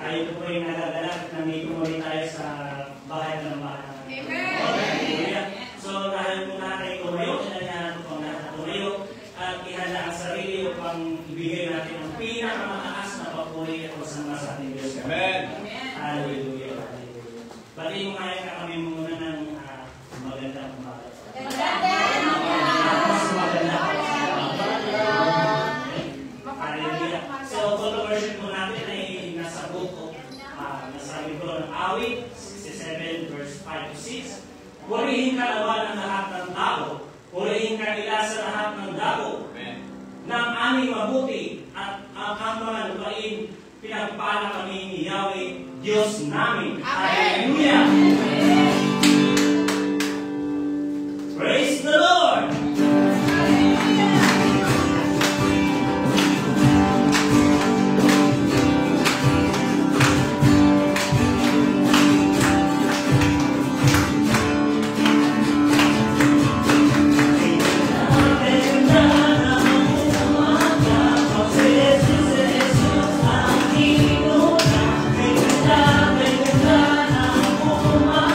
tayo po rin nagagalak. Nandito muli tayo sa bahay ng bahay. Amen! So, dahil po natin tumayo, sinanyahan po natin tumayo, at ihanda ang sarili upang ibigay natin ang pinakamataas na papuri at masama sa ating Diyos. Amen! Hallelujah! Bali mo kaya ka kami muna ng magandang umaga. Hallelujah! So, call to worship po natin ay nasa buko. Nasabi ko ng awit, 67 verse 5 to 6. Purihin ka naman ang lahat ng tao. Purihin ka nila sa lahat ng dako. Nang aming mabuti at ang mga lupain, pinagpala kami ni Yahweh, Diyos namin. Hallelujah! Praise the Lord! Oh,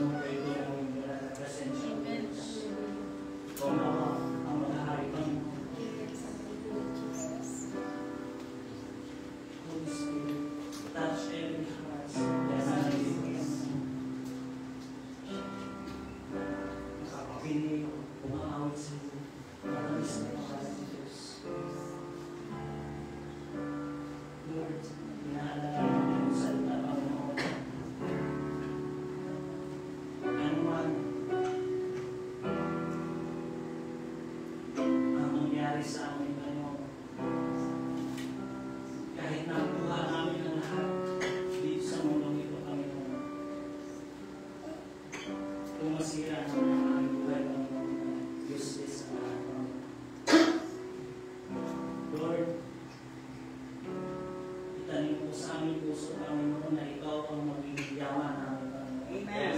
mo kayo ng presensya ng Diyos. Ikaw na ang maghahari ng Holy Spirit. Touch every heart. Yes, I nakapakinig, umaawit sa iyo. Matamis na pangalan ng Diyos. Lord, inaalala namin ang salita ng Panginoon. Ano man ang nangyari sa amin, Panginoon, kahit nakuha namin ang lahat dito sa mundong ito, Panginoon, kung masira ang aming buhay, Panginoon, useless ang lahat, Panginoon. Lord, itanim mo sa aming puso, Panginoon, na ikaw ang magiging yaman namin, Panginoon. Amen.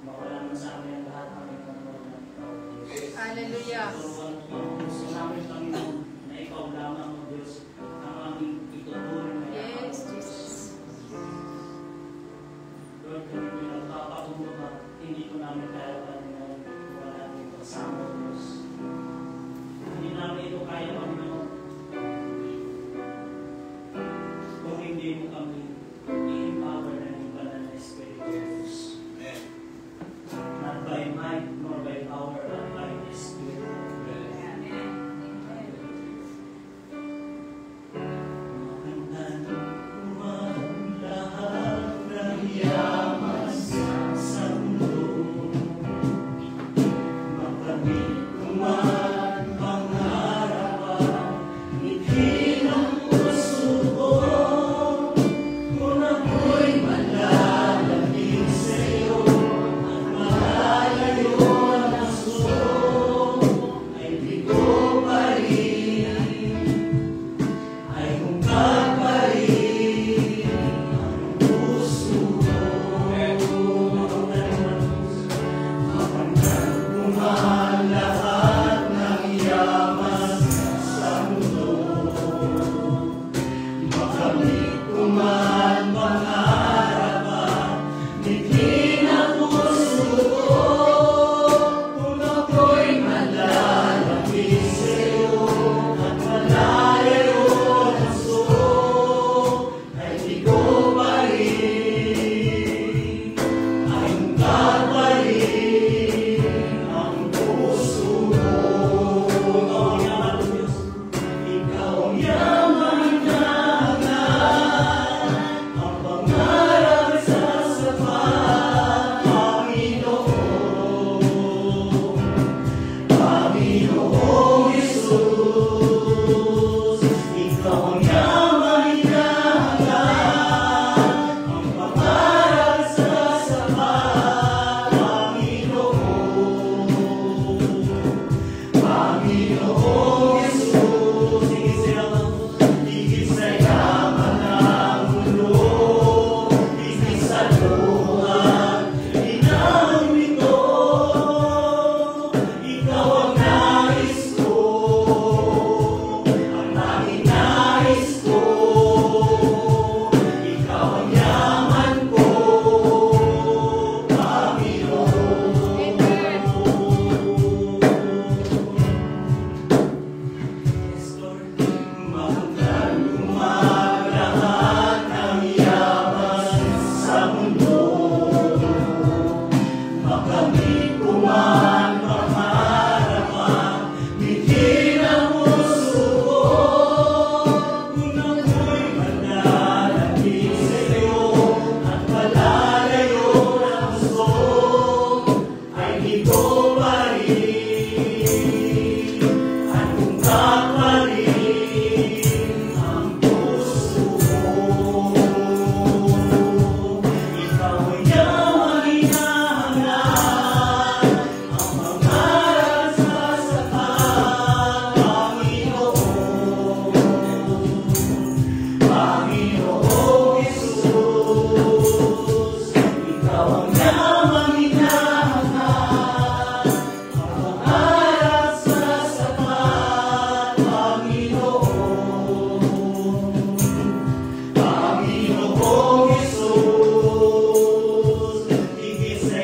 Mawala mo sa amin ang lahat, Panginoon, na ikaw, Diyos. Hallelujah. Turuan mo ang puso namin, Panginoon, na ikaw lamang, O Diyos, ang aming ituturing na yaman. Yes, Jesus. Lord, kami pinagpapakumbaba, hindi ko namin kaya, Panginoon, wala namin kasama, O Diyos. Hindi namin ito kaya, Panginoon, kung hindi mo kami i-empower na ng banal na Espiritu Diyos. Not by might, nor by power, but by the Spirit. Makamtan mo ang lahat ng yaman sa mundo. Makamit mo man pangarapan, ngiti ng puso ko. Kung ako'y malalamig sa'yo at malalayo ang puso, ay di ko pa rin, ay hungkag pa rin ang puso ko. Mapangkan mo man lahat ng yaman sa mundo. Makamit ko man pangarapan, ngiti ng puso ko. Kung ako'y malalamig sa'yo at malalayo ang puso, ay di ko pa rin, ay hungkag pa rin ang puso ko. Ikaw ang yaman, Diyos. Ikaw ang yaman na hangad, ang pangarap sa sapat, Panginoon. Panginoong Jesus, ikaw ang yaman na hangad, ang pangarap sa sapat, Panginoon. Panginoong Jesus, higit sa yaman ng mundo, higit sa luhan, inang ito. Ikaw ang nais ko, ang tanging nais ko. Ikaw ang yaman ko, Panginoon. Yes, Lord. Mahanggan mo lahat ng yaman sa mundo. Makamit ko man pangarapan, ngiti ng puso ko. Kung ako'y malalamig sa'yo at malalayo ng puso, ay di ko pa rin, at hungkag pa rin ang puso ko. Ikaw ang yaman na hangad, ang pangarap sa sapat, Panginoon. Panginoong Jesus, ikaw ang yaman na hangad, ang pangarap sa sapat, Panginoon. Panginoong Jesus, higit sa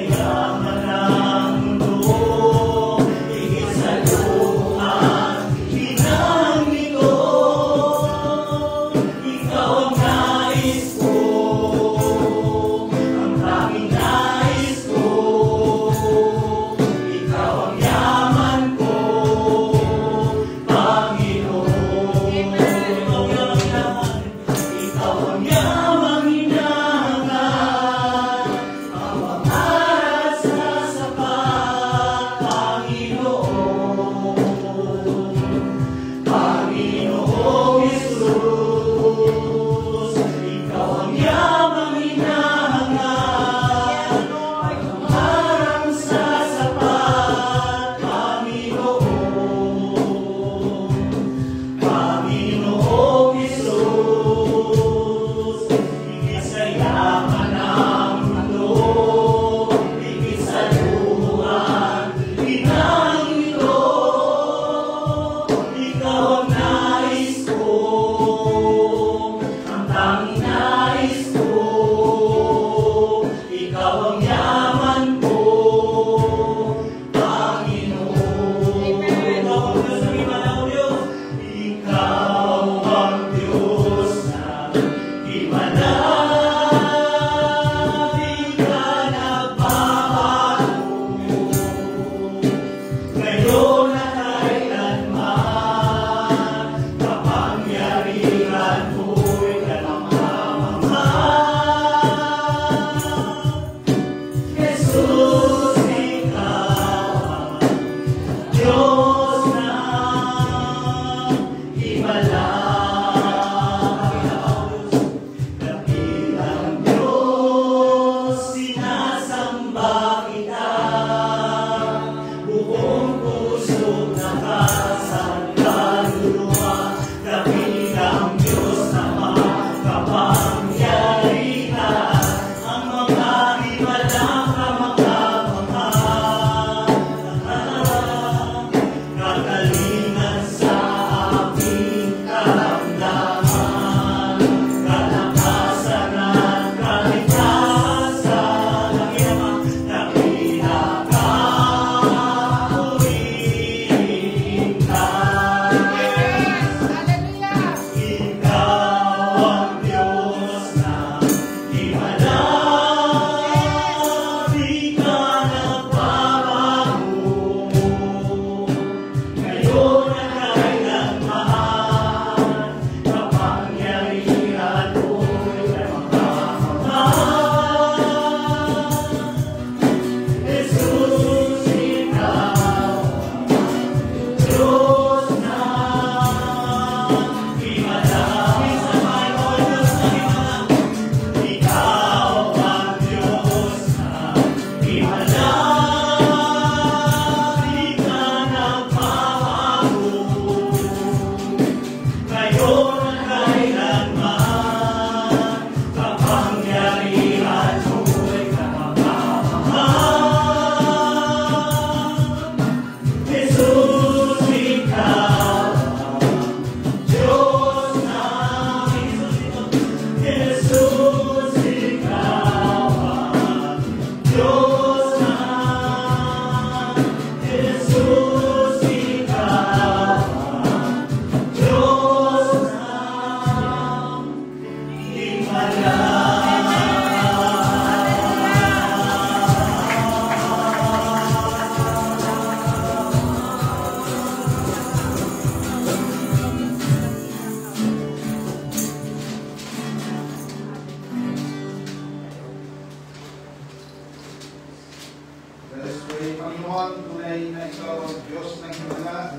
Kaya Panginoon, tunay na ikaw ang Diyos ng himala.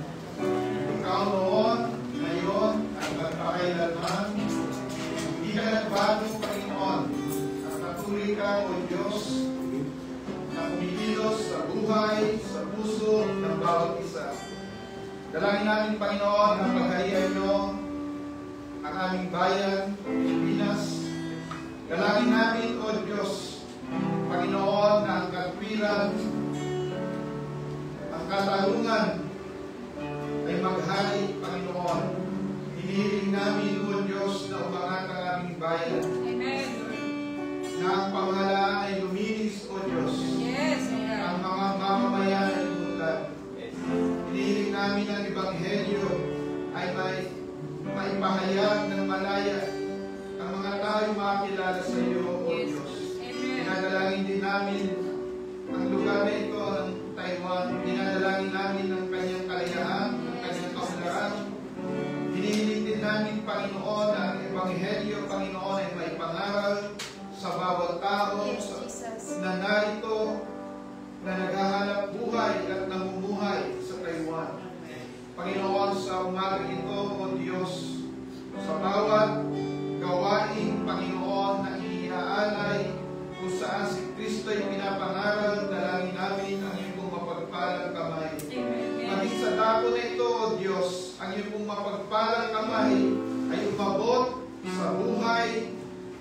Ikaw noon, ngayon, at magpakailanman. Hindi ka nagbago, Panginoon. At patuloy ka, O Diyos, na kumikilos sa buhay, sa puso ng bawat isa. Dalangin namin, Panginoon, na pagharian niyo ang aming bayan, Pilipinas. Dalangin namin, O Diyos, Panginoon, na ang katwiran, ang katarungan ay maghari, Panginoon. Hinihiling namin, O Diyos, na umangat ang aming bayan. Amen. Na ang pamahalaan ay luminis, O Diyos. Yes, Ang mga mamamayan ay bulag. Hinihiling namin ang Ebanghelyo ay maipahayag ng malaya ang mga tao makakilala sa iyo, O Diyos. Dinadalangin din namin ang lugar na ito, ang Taiwan. Dinadalangin namin ang kanyang kalayaan, ang kanyang kaunlaran. Hinihiling din namin, Panginoon, na ang Ebanghelyo, Panginoon, ay maipangaral sa bawat tao na narito, na naghahanap buhay at namumuhay sa Taiwan. Panginoon, sa umaga ito, O Diyos, sa bawat gawain, Panginoon, na iaalay kung saan si Kristo ay pinapangaral, dalangin namin ang iyong mapagpalang kamay. Maging sa dako na ito, O Diyos, ang iyong mapagpalang kamay ay umabot sa buhay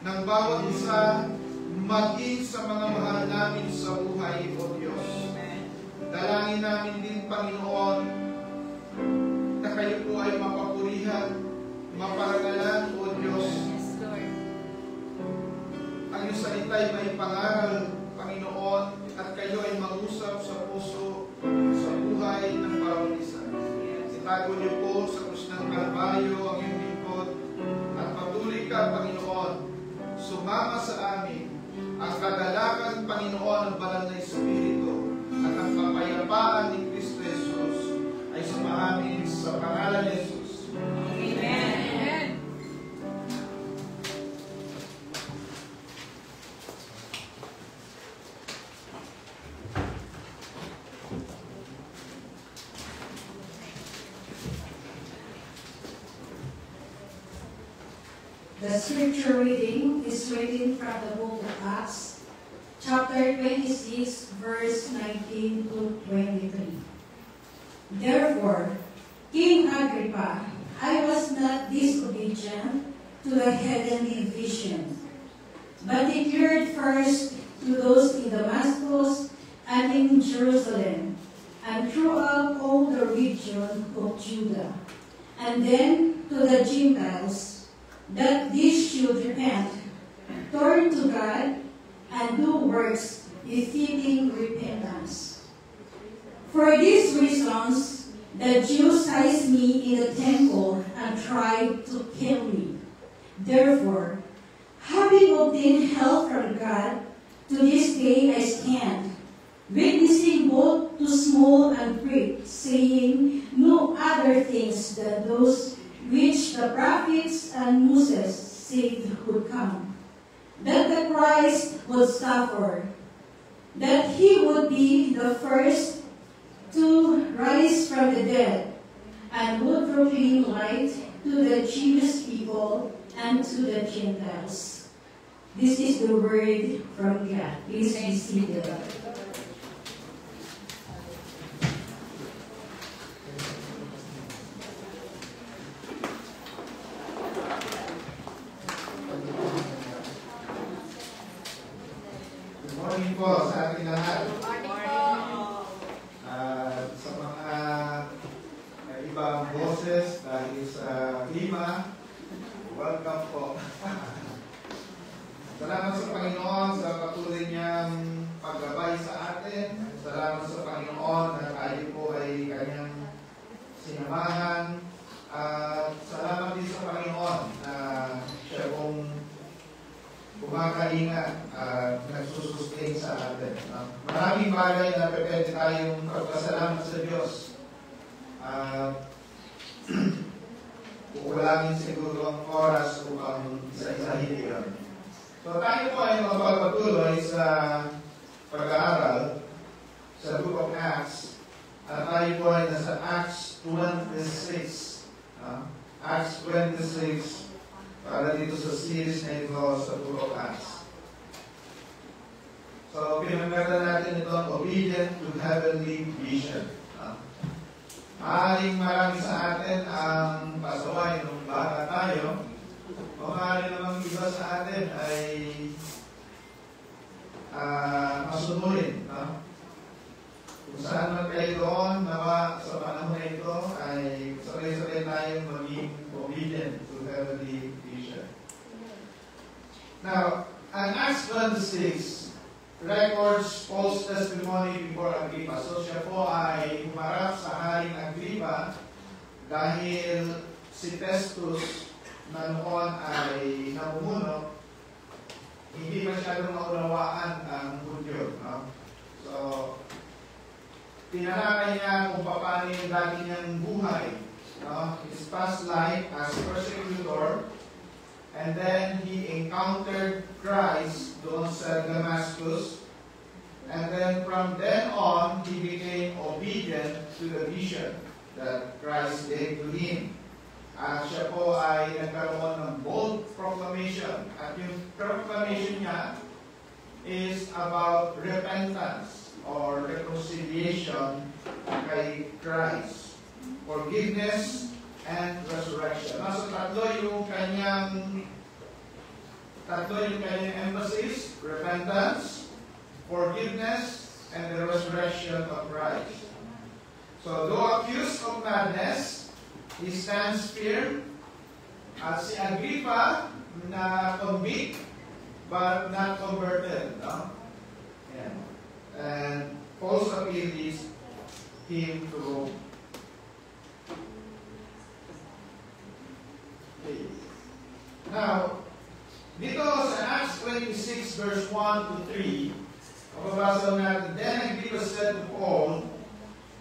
ng bawat isa, maging sa mga mahal namin sa buhay, O Diyos. Dalangin namin din, Panginoon, na kayo po ay mapapurihan, maparagalan, O Diyos. Ang iyong salita ay may pangaral, Panginoon, at kayo ay mag-usap sa puso, sa buhay ng bawat isa. Itago niyo po sa krus ng Kalbaryo ang iyong lingkod, at patuloy ka, Panginoon, sumama sa amin ang kagalakan, Panginoon, ng banal na Espiritu, at ang kapayapaan ni Kristo Jesus ay sumaamin sa pangalan ni Jesus. Amen. The scripture reading is written from the book of Acts, chapter 26, verse 19 to 23. Therefore, King Agrippa, I was not disobedient to the heavenly vision, but declared first to those in Damascus and in Jerusalem, and throughout all the region of Judah, and then to the Gentiles, that these should repent, turn to God, and do works befitting repentance. For these reasons, the Jews seized me in the temple and tried to kill me. Therefore, having obtained help from God, to this day I stand, witnessing both to small and great, saying no other things than those which the prophets and Moses said would come, that the Christ would suffer, that he would be the first to rise from the dead, and would proclaim light to the Jewish people and to the Gentiles. This is the word from God. Please be seated. Morning po sa ating lahat. Morning po. Sa mga ibang boses dahil sa klima, welcome po. Salamat sa Panginoon sa patuloy niyang paggabay sa atin. Salamat sa Panginoon na tayo po ay kanyang sinamahan. At salamat din sa Panginoon na siya pong kumakaingat at nagsusustain sa atin. Maraming bagay na pwede tayong pagpasalamat sa Diyos. Kukulangin siguro ang oras upang isa-isahin yun. So tayo po ay magpapatuloy sa pag-aaral sa Book series na ito sa Book of Acts. So, pinagkata natin itong obedient to heavenly vision. Maaaring marami sa atin ang pasaway nung bata tayo, o maaaring namang iba sa atin ay masunurin. No? Kung saan man kayo doon, nawa sa panahon na ito ay sabay-sabay tayong maging obedient to heavenly vision. Now, an Acts 26 records Paul's testimony before Agrippa. So siya po ay humarap sa Haring Agrippa dahil si Festus na noon ay namumuno, hindi masyadong maunawaan ang Hudyo. No? So, tinalakay niya kung paano yung dati niyang buhay. No? His past life as persecutor, and then he encountered Christ doon sa Damascus, and then from then on, he became obedient to the vision that Christ gave to him. At siya po ay nagkaroon ng bold proclamation. At yung proclamation niya is about repentance or reconciliation kay Christ, forgiveness, and resurrection. So tatlo yung kanyang emphasis: repentance, forgiveness, and the resurrection of Christ. So though accused of madness, he stands firm. At si Agrippa na convict but not converted. No? Yeah. And Paul's appeal is him to Rome. Okay. Now, dito sa Acts 26 verse 1 to 3, mababasa natin, then Agrippa said to Paul,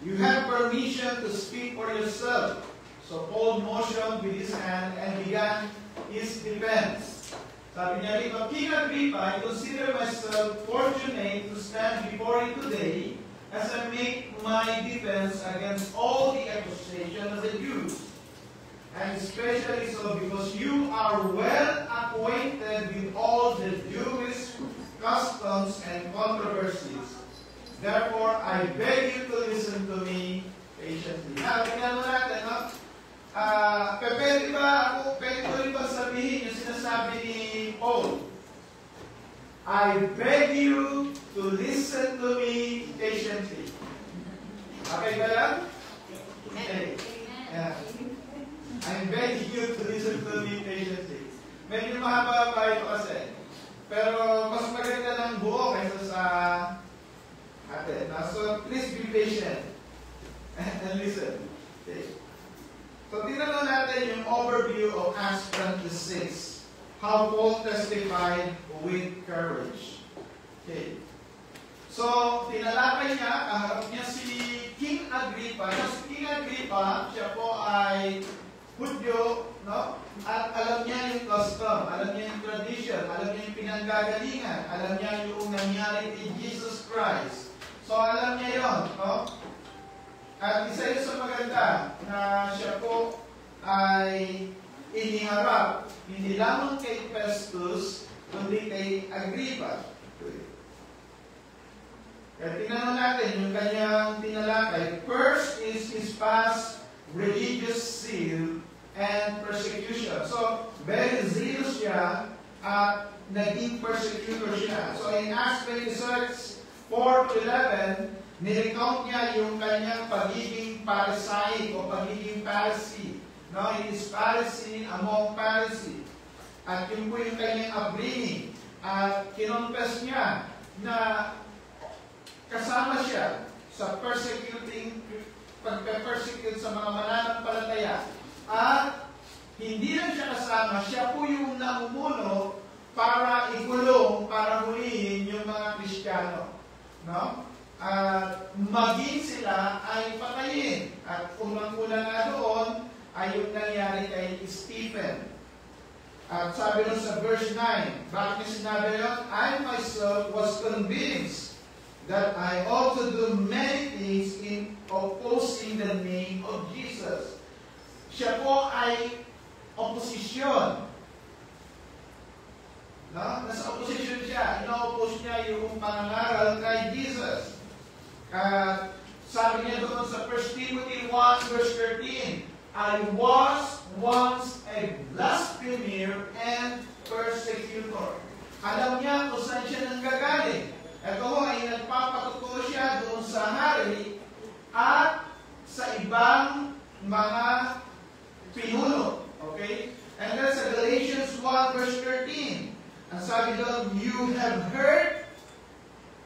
"You have permission to speak for yourself." So Paul motioned with his hand and began his defense. Sabi niya rito, "King Agrippa, I consider myself fortunate to stand before you today as I make my defense against all the accusations of the Jews. And especially so because you are well acquainted with all the Jewish customs and controversies. Therefore, I beg you to listen to me patiently." Now, tingnan mo natin, no? Pwede ko rin ba sabihin yung sinasabi ni Paul? I beg you to listen to me patiently. Okay ba yan? Okay. Yeah. I beg you to listen to me patiently. Medyo mahaba pa ito kasi. Pero mas maganda ng buo kaysa sa atin. So please be patient and listen. Okay. So tingnan natin yung overview of Acts 26. How Paul testified with courage. Okay. So, tinalakay niya, kaharap niya si King Agrippa. Si King Agrippa, siya po ay Hudyo, no? At alam niya yung custom, alam niya yung tradition, alam niya yung pinanggagalingan, alam niya yung nangyari kay Jesus Christ. So, alam niya yon, no? At isa yun sa maganda na siya po ay iniharap, hindi lamang kay Festus, kundi kay Agrippa. Kaya tingnan natin yung kanyang tinalakay. First is his past religious zeal and persecution. So, very zealous siya at naging persecutor siya. So, in Acts 26, 4-11, nirecount niya yung kanyang pagiging Pharisaic o pagiging Pharisee. No, it is Pharisee among Pharisee. At yun po yung kanyang upbringing. At kinonfess niya na kasama siya sa pagpe-persecute sa mga mananampalataya. At hindi lang siya kasama, siya po yung namumuno para ikulong, para hulihin yung mga Kristiyano. No? At maging sila ay patayin. At unang-una nga doon ay yung nangyari kay Stephen. At sabi nun sa verse 9, bakit niya sinabi yun? I myself was convinced that I ought to do many things in opposing the name of Jesus. Siya po ay oposisyon No? Nasa opposition siya. Ino-oppose niya yung pangangaral kay Jesus. At sabi niya doon sa 1 Timothy 1 verse 13, I was once a blasphemer and persecutor. Alam niya kung saan siya nanggagaling. Ito ho ay nagpapatuto siya doon sa hari at sa ibang mga pinuno. Okay? And then sa Galatians 1 verse 13, ang sabi doon, you have heard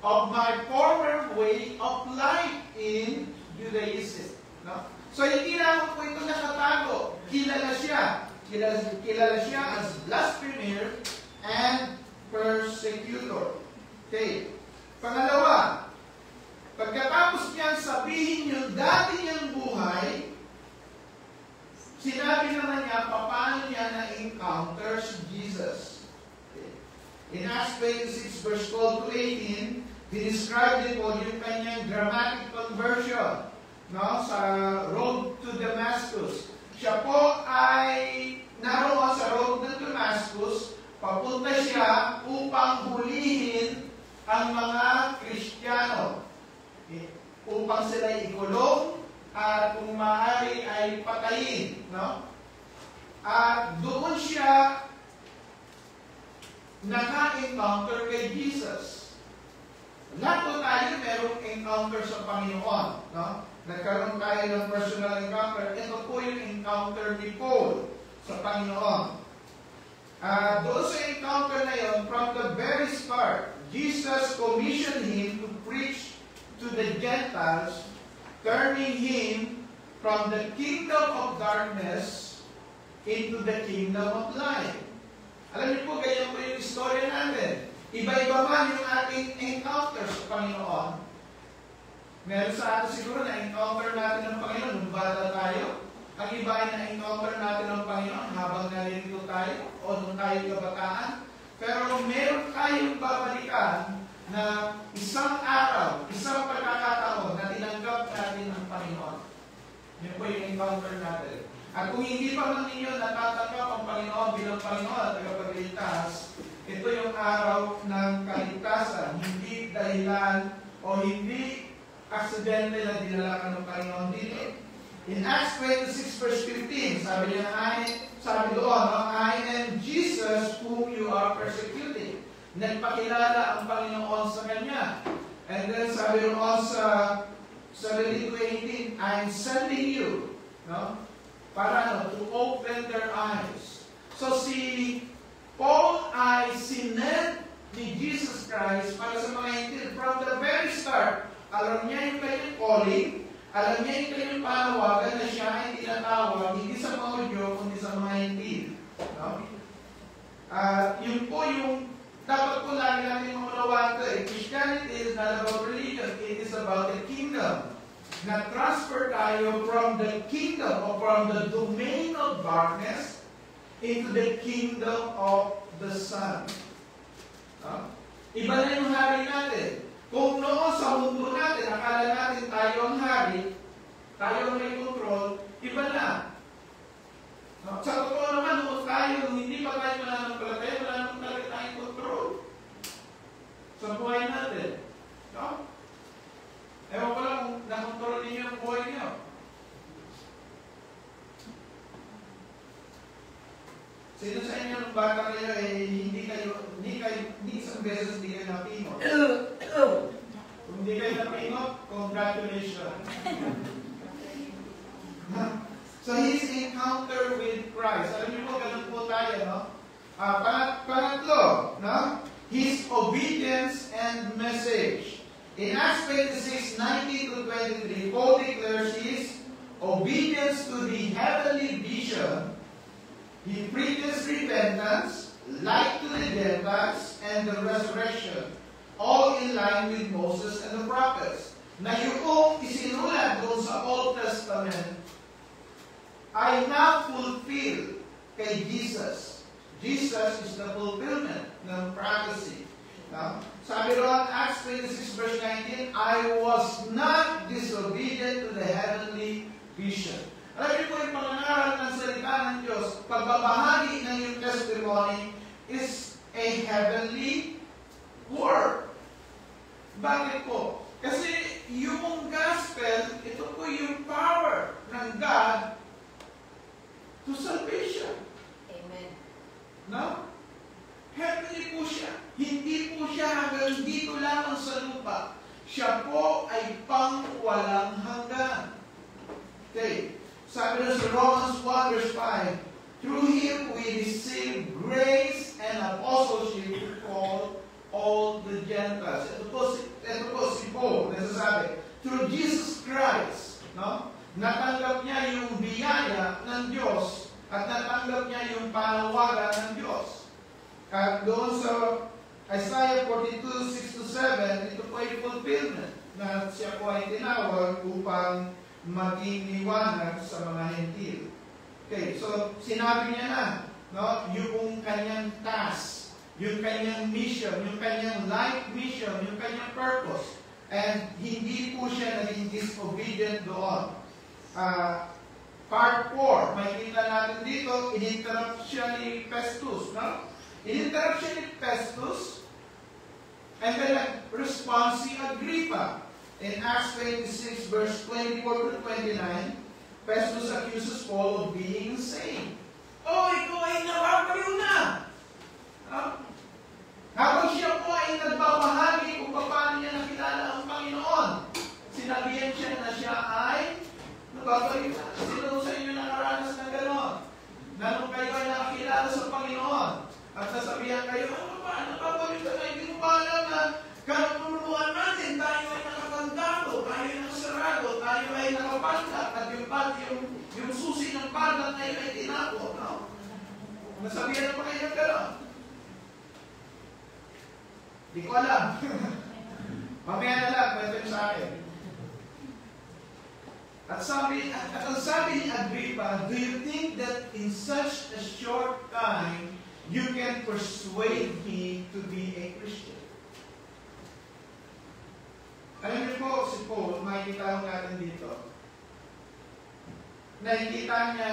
of my former way of life in Judaism. No? So hindi naman po ito nakatago. Kilala siya. Kilala siya as blasphemer and persecutor. Okay. Pangalawa, pagkatapos niyang sabihin yung dati niyang buhay, sinabi naman niya paano niya na-encounter si Jesus. Okay. In Acts 26 verse 12 to 18, described din po yung kanyang dramatic conversion, no, sa road to Damascus. Siya po ay naroon sa road ng Damascus, papunta siya upang hulihin ang mga Kristiyano, upang sila ikulong at kung maaari ay patayin. No? At doon siya naka-encounter kay Jesus. Lahat po tayo merong encounter sa Panginoon. No? Nagkaroon tayo ng personal encounter. Ito po yung encounter ni Paul sa Panginoon. Doon sa encounter na yun, from the very start, Jesus commissioned him to preach to the Gentiles, turning him from the kingdom of darkness into the kingdom of light. Alam niyo po, ganyan po yung istorya natin. Iba-iba man yung ating encounter sa Panginoon. Meron sa atin siguro na encounter natin ng Panginoon nung bata tayo. Ang iba ay na-encounter natin ng Panginoon habang nalilito tayo o nung tayo kabataan. Pero meron tayong babalikan na isang araw, isang pagkakataon na tinanggap natin ng Panginoon. Yan po yung encounter natin. At kung hindi pa man ninyo natatanggap ang Panginoon bilang Panginoon at tagapagligtas, ito yung araw ng kaligtasan, hindi dahilan o hindi aksidente na dinala ka ng Panginoon dito. In Acts 26 verse 15, sabi doon, I am Jesus whom you are persecuting. Nagpakilala ang Panginoon sa kanya. And then sabi doon sa 17:18, I am sending you, no? Para to open their eyes. So si Paul ay sinend ni Jesus Christ para sa mga hintil. From the very start, alam niya yung kanyang calling, alam niya yung kanyang panawagan na siya ay tinatawag hindi sa mga Hudyo, kundi sa mga hintil. No? Yun po yung dapat po lagi natin maunawaan ito. Christianity is not about religion, it is about the kingdom. Na-transfer tayo from the kingdom or from the domain of darkness into the kingdom of the Son. No? Iba na yung hari natin. Kung noon sa mundo natin, akala natin tayo ang hari, tayo ang may control, iba na. No? Sa totoo naman, noon tayo, hindi pa tayo mananampalataya, wala naman talaga tayong control sa buhay natin. No? Ewan ko lang kung nakontrol ninyo ang buhay niyo. Sino sa inyo ng bata kayo hindi isang beses hindi kayo napingot. Kung hindi kayo napingot, congratulations. So his encounter with Christ. Alam niyo po, ganun po tayo, no? Pangatlo, no? His obedience and message. In Acts 26, 19 to 23, Paul declares his obedience to the heavenly vision. He preaches repentance, light to the Gentiles, and the resurrection, all in line with Moses and the prophets. Na yung isinulat doon sa Old Testament ay now fulfilled kay Jesus. Jesus is the fulfillment ng prophecy. No? Sabi doon, Acts 26 verse 19, I was not disobedient to the heavenly vision. Alam niyo po yung pangangaral ng salita ng Diyos, pagbabahagi ng yung testimony is a heavenly work. Bakit po? Kasi yung gospel, ito po yung power ng God to salvation. Amen. No? Heavenly po siya. Hindi po siya hanggang dito lamang sa lupa. Siya po ay pang walang hanggan. Okay. Sabi na sa Romans 1 verse 5, through Him we receive grace and apostleship to call all the Gentiles. Ito po si Paul, nasasabi, through Jesus Christ, no? Natanggap niya yung biyaya ng Diyos at natanggap niya yung panawagan ng Diyos. At doon sa Isaiah 42:6-7, ito po ay fulfillment na siya po ay tinawag upang maging liwanag sa mga hentil. Okay, so sinabi niya na, no, yung kanyang task, yung kanyang mission, yung kanyang life mission, yung kanyang purpose. And hindi po siya naging disobedient doon. Part 4, makikita natin dito, in-interrupt siya ni Festus, no? In-interrupt siya ni Festus, and then response si Agrippa. In Acts 26, verse 24-29, Festus accuses Paul of being insane. Oh, ikaw ay nawawaliw na! Habang siya po ay nagbabahagi kung paano niya nakilala ang Panginoon, sinabihan siya na siya ay nababaliw na. Sino sa inyo nakaranas ng gano'n? Na nung kayo ay nakakilala sa Panginoon, at nasabihan kayo, ano ba? Nababaliw ka na, hindi mo ba alam na kanutuluan natin, tayo ay nakapandado, tayo ay nakasarado, tayo ay nakapanda, at yung susi ng panda tayo ay tinapo, no? Nasabihan na pa kayo ng gano'n? Di ko alam. Mamaya na lang, kwento sa akin. At ang sabi ni Agrippa, do you think that in such a short time, you can persuade me to be a Christian? Alam niyo po, si Paul, makikita natin dito, nakikita niya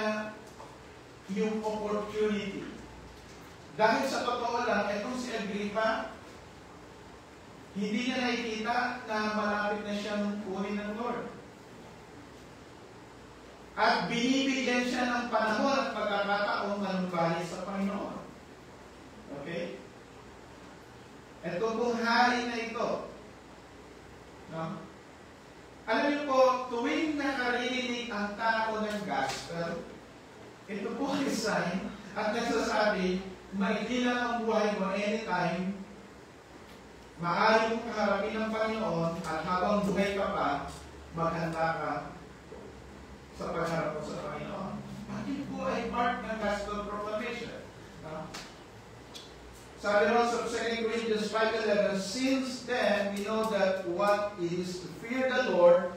yung opportunity. Dahil sa totoo lang, itong si Agrippa, hindi niya nakikita na malapit na siyang kunin ng Lord. At binibigyan siya ng panahon at pagkakataong manumbalik sa Panginoon. Okay? Ito pong hari na ito. No? Alam niyo po, tuwing nakarinig ang tao ng gospel, ito po ay sign at nagsasabi, maigli lang ang buhay mo anytime, maaari mong kaharapin ng Panginoon at habang buhay ka pa, maghanda ka sa pagharap mo sa Panginoon. Bakit po ay part ng gospel proclamation? No? Sabi ron sa 2 Corinthians 5:11, since then we know that what it is to fear the Lord,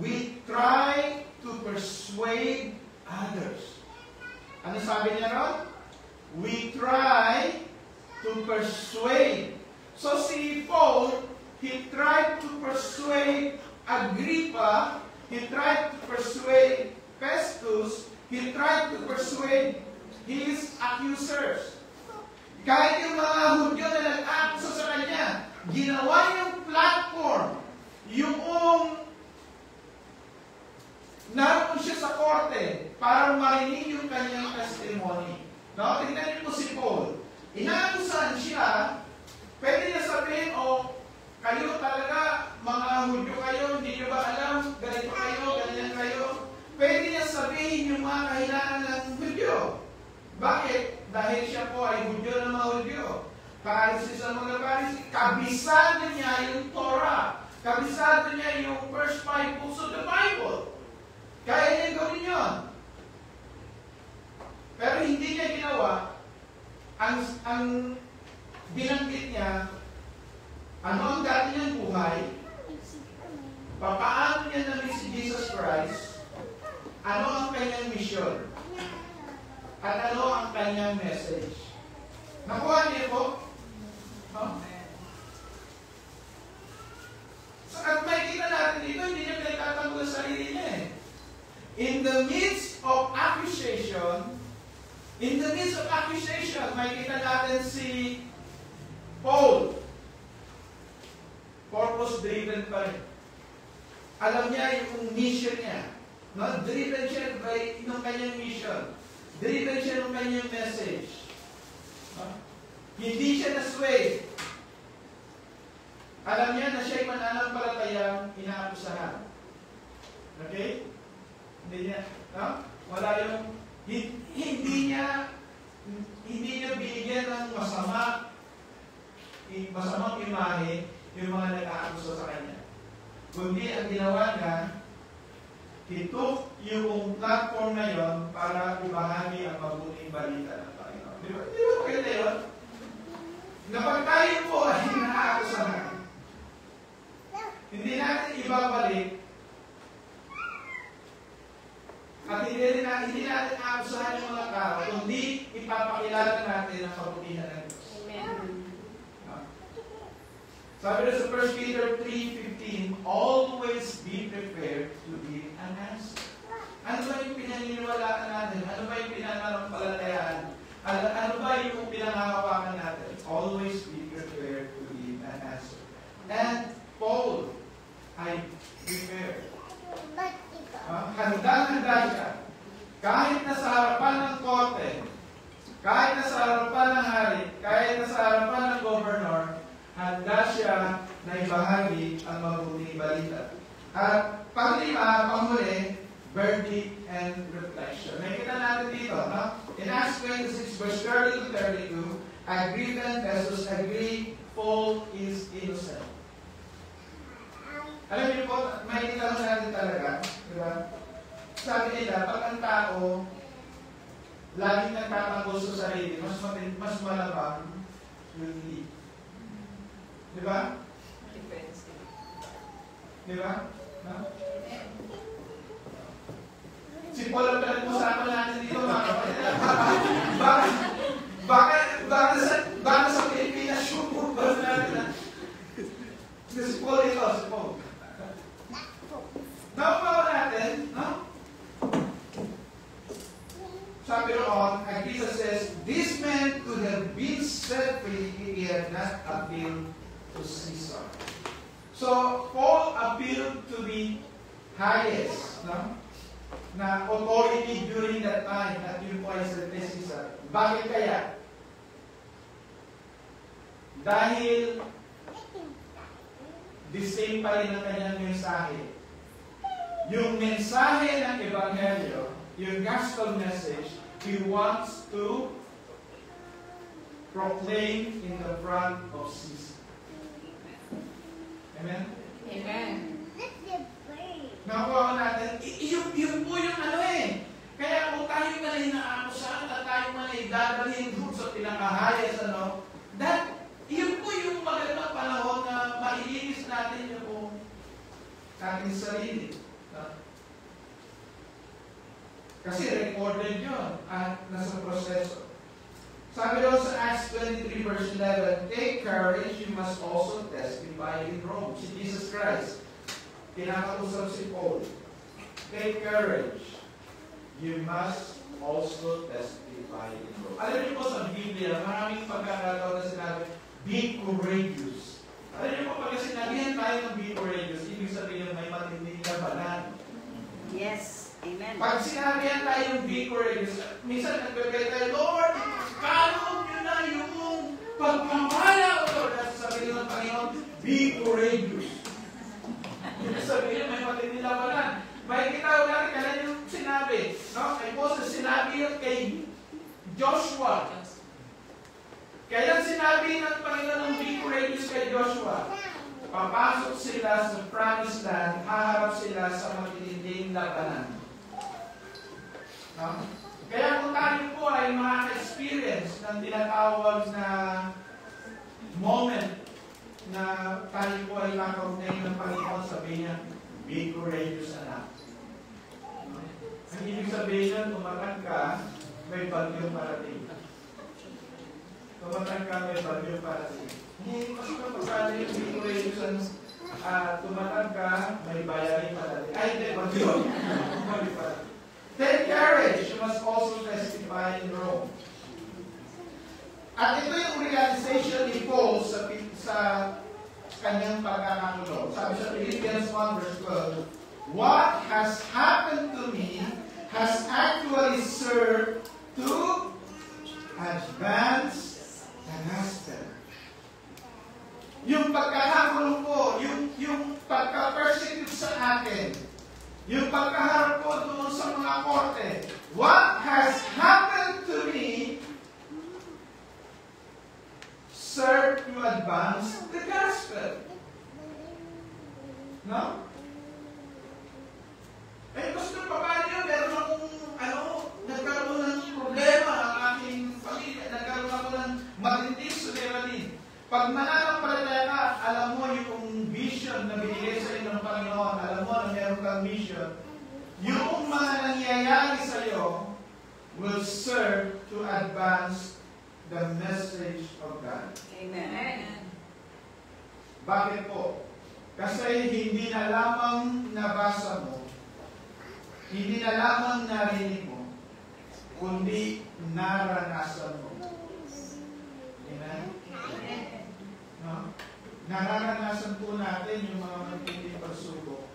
we try to persuade others. Ano sabi niya ron? We try to persuade. So si Paul, he tried to persuade Agrippa, he tried to persuade Festus, he tried to persuade his accusers. Kahit yung mga Hudyo na nag-akusa sa kanya, ginawa yung platform, yung naroon siya sa korte para marinig yung kanyang testimony. No? Tingnan niyo po si Paul. Inaakusahan siya, pwede niya sabihin, kayo talaga, mga Hudyo kayo, hindi niyo ba alam, ganito kayo, ganyan kayo. Pwede niya sabihin yung mga kahilangan ng Hudyo. Bakit? Dahil siya po ay Hudyo ng mga Hudyo. Parisi sa mga parisi, kabisado niya yung Torah. Kabisado niya yung first 5 books of the Bible. Kaya niya gawin yun. Pero hindi niya ginawa. Ang binanggit niya, ano ang dati niyang buhay, paano niya na-meet si Jesus Christ, ano ang kanyang mission, at ano ang kanyang message. Nakuha niyo po? At makikita natin dito, hindi niya pinagtatanggol sa sarili niya eh. In the midst of accusation, makikita natin si Alam niya yung mission niya. No? Driven siya by yung kanyang mission. Driven siya ng kanyang message. No? Hindi siya na-sway. Alam niya na siya'y mananampalatayang inaakusahan. Okay? Hindi niya, no? Wala yung, hindi niya binigyan ng masamang imahe yung mga nag-aakusa sa kanya. Kundi ang ginawa niya, he took yung platform na yon para ibahagi ang mabuting balita ng Panginoon. Di ba? Di ba maganda yun? Kapag tayo po ay naakusahan, hindi natin ibabalik at hindi natin aakusahan yung mga tao, kundi ipapakilala natin ang kabutihan ng Diyos. Amen. Sabi na sa 1 Peter 3:15, always be prepared to give an answer. Ano ba yung pinaniniwalaan natin? Ano ba yung pinananampalatayaan? Ano ba yung pinangahawakan natin? Always be prepared to give an answer. And Paul ay prepared. Handa-handa siya. Kahit na sa harapan ng korte, kahit na sa harapan ng hari, kahit na sa harapan ng governor, handa siya na ibahagi ang mabuting balita. At panglima, panghuli, verdict and reflection. Nakita natin dito, no? In Acts 26, verse 30 to 32, agreement versus agree, Paul is innocent. Alam niyo po, may itanong natin talaga, di ba? Sabi nila, pag ang tao laging nagtatanggol sa sarili, mas malabang yung lead. Di ba? Di ba? No? Si Paul ang pinag-usapan natin dito, mga kapatid. Baka sa Pilipinas, yung ba natin? Si Paul ito, si Paul. Nakuha natin, no? Sabi roon, Agrippa says, this man could have been set free if he had not appealed to Caesar. So, Paul appealed to the highest, no? Na authority during that time at yung po ay sa Caesar. Bakit kaya? Dahil the same pa rin ang kanyang mensahe. Yung mensahe ng Ebanghelyo, yung gospel message, he wants to proclaim in the front of Caesar. Amen? Amen. Nakuha natin, yun po yung ano eh. Kaya kung tayo man ay naakusahan at tayo man ay dadalhin doon sa pinakahayas, ano, yun po yung magandang panahon na mailinis natin yung ating sarili. Kasi recorded yun at nasa proseso. Sabi doon sa Acts 23 verse 11, take courage, you must also testify in Rome. Si Jesus Christ, kinakausap si Paul. Take courage, you must also testify in Rome. Alam niyo po sa Biblia, maraming pagkakataon na sinabi, be courageous. Alam niyo po, pag sinabihan tayo ng be courageous, ibig sabihin may matinding labanan. Yes. Amen. Pag sinabihan tayo ng be courageous, minsan nagpapay tayo, Lord, kalog nyo na yung pagpamala ko. Kasi sabihin ng Panginoon, be courageous. Ibig sabihin, may matinding labanan. May kita ulit, kailan yung sinabi, no? Kay Moses, sinabi yun kay Joshua. Kailan sinabi ng Panginoon ng be courageous kay Joshua? Papasok sila sa promised land, haharap sila sa matinding labanan. No? Kaya kung tayo po ay maka-experience ng tinatawag na moment na tayo po ay kakaunay ng Panginoon, sabihin niya, be courageous, anak. Ang ibig sabihin nun, tumatag ka, may bagyong parating. Tumatag ka, may bagyong parating. Hindi, kasi kapag yung be courageous, tumatag ka, may bayaring parating. Ay, hindi, bagyong. Bagyong parating. Take courage, you must also testify in Rome. At ito yung realization ni Paul sa kanyang pagkakakulong. Sabi sa Philippians 1 verse 12, what has happened to me has actually served to advance the gospel. Yung pagkakakulong ko, yung pagka-persecute sa akin, yung pagkaharap ko doon sa mga korte, what has happened to me serve to advance the gospel. No? Eh, gusto pa ba niyo, meron akong, nagkaroon ng problema ang aking pamilya, nagkaroon ako ng matinding suliranin. Pag mananampalataya ka, alam mo yung vision na binigay sa inyo ng Panginoon, alam mo na meron kang mission, yung mga nangyayari sa iyo will serve to advance the message of God. Amen. Bakit po? Kasi hindi na lamang nabasa mo, hindi na lamang narinig mo, kundi naranasan mo. Amen? No? Nararanasan po natin yung mga matinding pagsubok.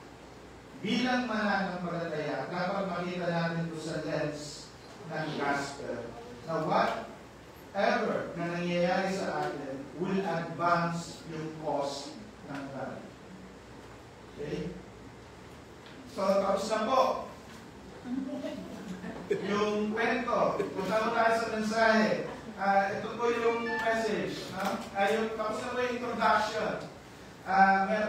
Bilang mananampalataya, dapat makita natin ito sa lens ng gospel. Na whatever na nangyayari sa atin will advance yung cause ng God. Okay? So, tapos na po. Yung kwento. Punta mo tayo sa mensahe. Ito po yung message. Tapos na po yung introduction.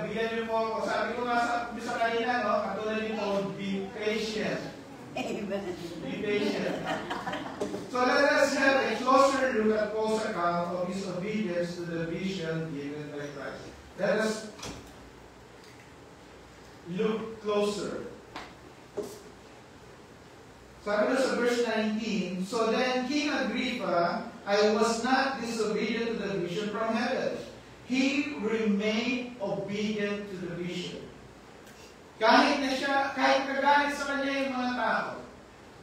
Bigyan niyo po, sabi ko nga sa umpisa kanina, katulad niyo po, be patient. Amen. Be patient. So let us have a closer look at Paul's account of his obedience to the vision given by Christ. Let us look closer. Sabi na sa verse 19, so then King Agrippa, I was not disobedient to the vision from heaven. He remained obedient to the vision. Kahit kagalit sa kanya yung mga tao,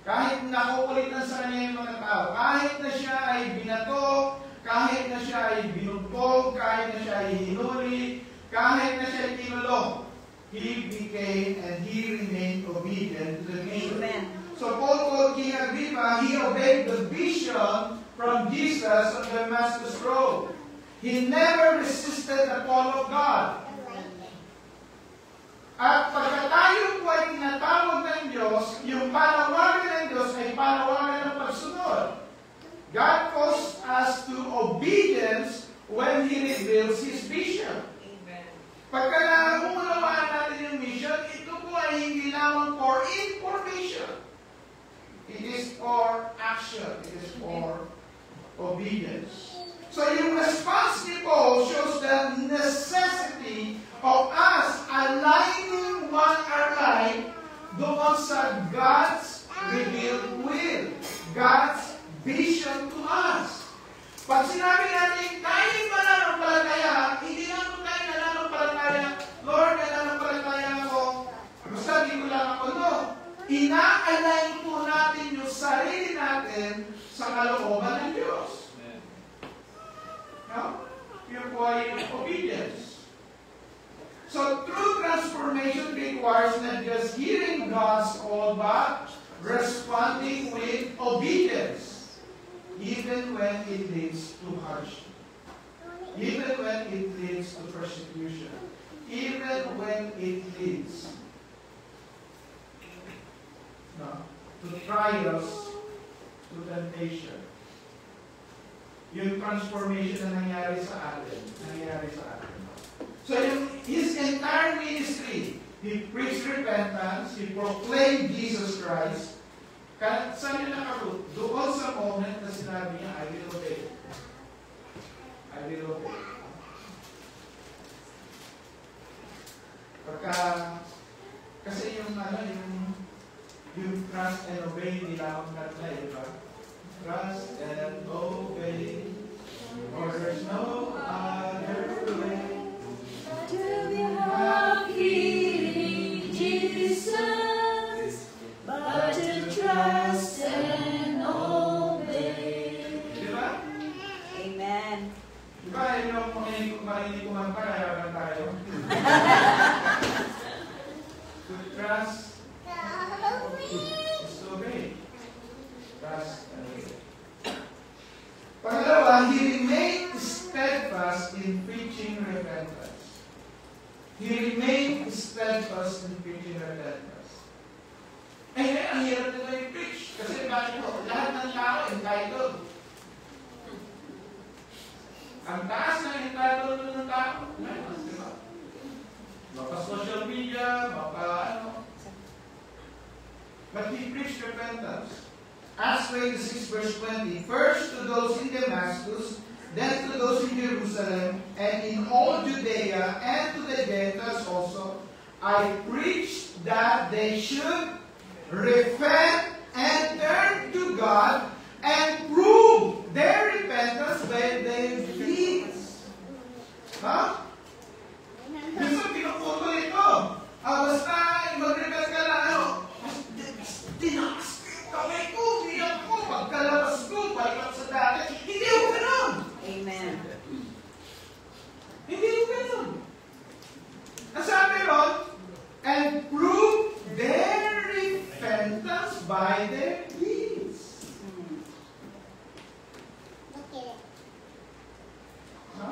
kahit nakukulitan sa kanya yung mga tao, kahit na siya ay binato, kahit na siya ay binugbog, kahit na siya ay hinuli, kahit na siya ay kinulong, he became and he remained obedient to the vision. Amen. So Paul told King Agrippa, he obeyed the vision from Jesus on the Damascus Road. He never resisted the call of God. At pagka tayo po ay tinatawag ng Diyos, yung panawagan ng Diyos ay panawagan ng pagsunod. God calls us to obedience when He reveals His vision. Pagka naunawaan natin yung mission, ito po ay hindi lamang for information. It is for action. It is for obedience. So yung response ni Paul shows the necessity of us aligning our life doon sa God's revealed will, God's vision to us. Pag sinabi natin, tayo mananampalataya, hindi lang po tayo nananampalataya, Lord, nananampalataya ako, basta di ko lang ako, no. Ina-align po natin yung sarili natin sa kalooban ng Diyos. No? Yun po ay obedience. So, true transformation requires not just hearing God's call, but responding with obedience, even when it leads to hardship, even when it leads to persecution, even when it leads to trials, to temptation. Yung transformation na nangyari sa atin. So his entire ministry, he preached repentance, he proclaimed Jesus Christ. Saan yun nakaroon? Doon sa moment na sinabi niya, I will obey. I will obey. Kasi yung trust and obey nila ang kanta, diba? Trust and obey, for there's no other way To be happy in Jesus, but to trust and obey. Diba? Amen. Diba, yun yung marinig kumanta, kaya kanta To trust is to obey. Trust and obey. Pangalawa, he remained steadfast in preaching repentance. He remained steadfast in preaching repentance. Eh, ang hirap nila yung preach. Kasi bakit po, lahat ng tao entitled. Ang taas na entitled ng tao. Diba? Maka social media, maka ano. But he preached repentance. Acts 26 verse 20. First to those in Damascus, then to those in Jerusalem, and in all Judea, and to the Gentiles also, I preached that they should repent and turn to God and prove their repentance by their deeds. Ha? Minsan pinuputo ito. Basta mag-repent ka lang, ano? Tinakas kamay ko, umiyak ko, pagkalabas ko, balik sa dati. Hindi ko ganun. Amen. Hindi ko ganun. Nasabi ron, and prove their repentance by their deeds. Ha?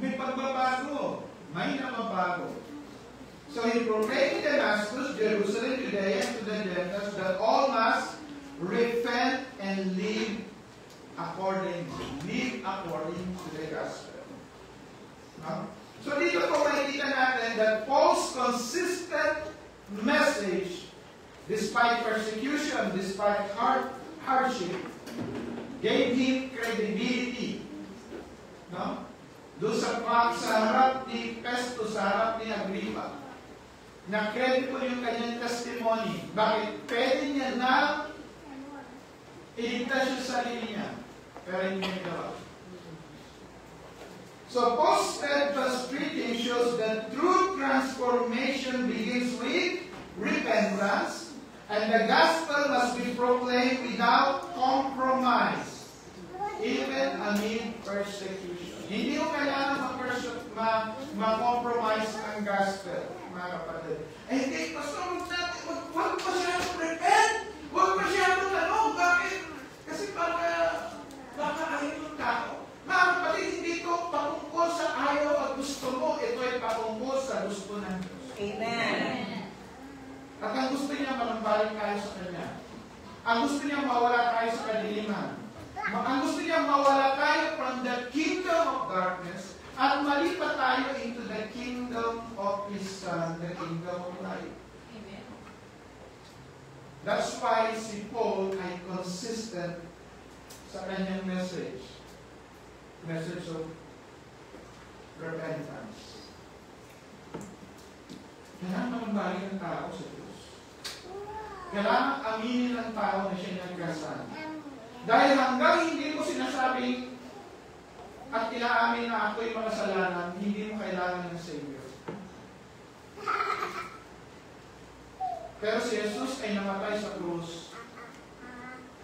May pagbabago. May nababago. So he proclaimed in Damascus, Jerusalem, Judea, and to the Gentiles that all must repent and live according to the gospel. No? So dito po makikita natin that Paul's consistent message, despite persecution, despite hardship, gave him credibility. No? Doon sa harap ni Festus, sa harap ni Agrippa, na credible yung kanyang testimony. Bakit? Pwede niya na iligtas yung sarili niya. Pero hindi niya gawa. So, post-steadfast preaching shows that true transformation begins with repentance, and the gospel must be proclaimed without compromise, even amid persecution. Hindi mo kailangan ma-compromise ang gospel, mga kapatid. Eh, hindi, pastor, huwag masyadong repent. Huwag masyadong ano. Bakit? Kasi baka ayaw yung tao. Mga kapatid, hindi ito patungkol sa ayaw at gusto mo. Ito ay patungkol sa gusto ng Diyos. Amen. At ang gusto niya, manumbalik tayo sa Kanya. Ang gusto niya, mawala tayo sa kadiliman. Ang gusto niya, mawala tayo from the kingdom of darkness at malipat tayo into the kingdom of His Son, the kingdom of light. Amen. That's why si Paul ay consistent sa kanyang message. Message of repentance. Kailangan manumbalik ang tao sa Diyos. Kailangan aminin ng tao na siya nagkasala. Dahil hanggang hindi mo sinasabing at inaamin na ako'y makasalanan, hindi mo kailangan ng Savior. Pero si Jesus ay namatay sa krus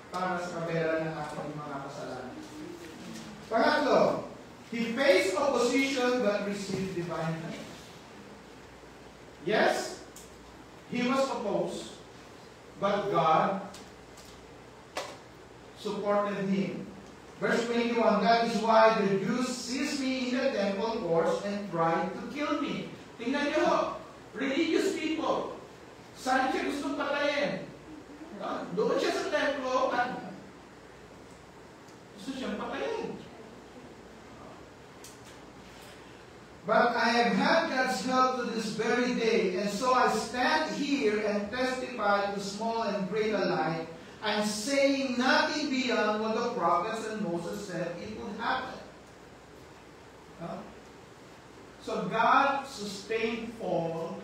para sa kabayaran ng aking mga kasalanan. Pangatlo, he faced opposition but received divine help. Yes, he was opposed, but God supported him. Verse 21, that is why the Jews seized me in the temple courts and tried to kill me. Tingnan niyo, religious people. Saan siya gustong patayin? Doon siya sa templo at gusto siyang patayin. But I have had God's help to this very day, and so I stand here and testify to small and great alike. I'm saying nothing beyond what the prophets and Moses said it would happen. So God sustained Paul